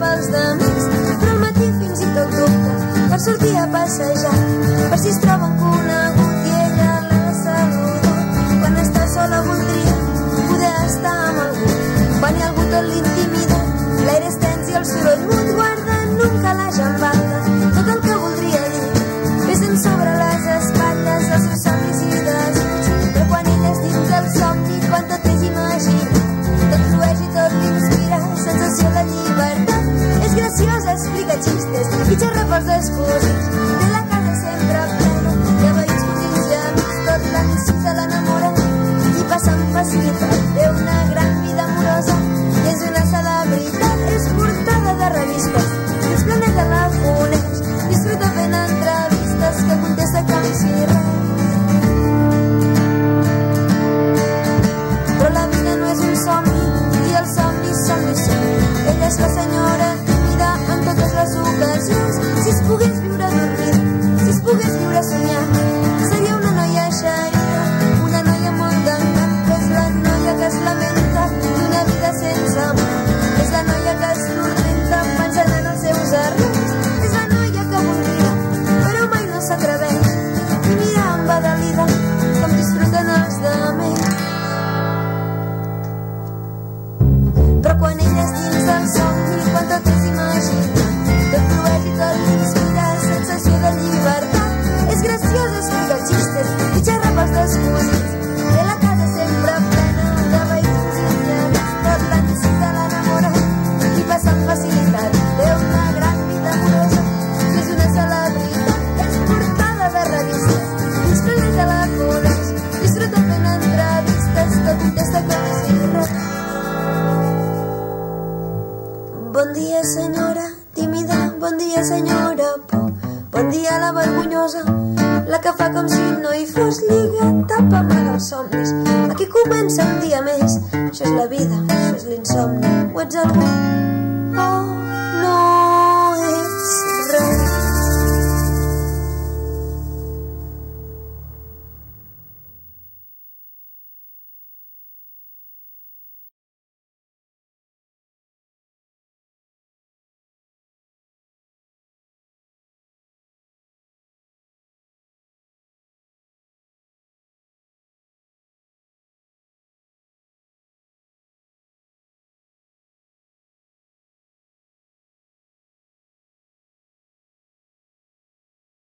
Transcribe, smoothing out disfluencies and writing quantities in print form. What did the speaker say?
pels demés, però al matí fins i tot dubta per sortir a passejar, per si es troben conegut i ella l'ha de saludar. Quan està sola voldria poder estar amb algú, quan hi ha algú tot l'intimida, l'aire és tens i el soroll mut guarden un calaix en banda. Tot el que voldria dir pesen sobre les espatlles els seus somnis i desig, però quan ella és dins del somni, quan tot és imaginat, tot flueix i tot l'inspira, sensació de llibertat. És graciosa, explica xistes i xerra pels descosits, té la casa sempre plena de veïns, cosins i amics, tot l'encisa l'enamora i passa amb facilitat. Té una gran vida amorosa i és una celebritat, és portada de revistes i el planeta la coneix, disfruta fent entrevistes que contesta com si res. Però la vida no és un somni i els somnis són missó. Ella és la senyora tímida en totes les ocasions. Si es pogués viure dormida, si es pogués viure soñant, seria una noia eixerida, una noia molt d'encant. És la noia que es lamenta d'una vida sense amor, és la noia que es tormenta pensant en els seus errors, és la noia que voldria però mai no s'atreveix i mira embadalida com disfruten els demés. Però quan ella és dins del somni, quan tot és imaginat, tot flueix i tot l'inspira, sensació de llibertat. És graciosa, explica xistes i xerra pels descosits, té la casa sempre plena de veïns, cosins i amics, tot l'encisa l'enamora i passa amb facilitat. Té una gran vida amorosa i és una celebritat, és portada de revistes i els planeta la coneix, disfruta fent entrevistes que contesta com si res. Bon dia, senyora tímida, bon dia, senyora por, bon dia, la vergonyosa, la que fa com si no hi fos, lliga, tapa mal els somnis. Aquí comença un dia més, això és la vida, això és l'insomni, o ets algú? Oh.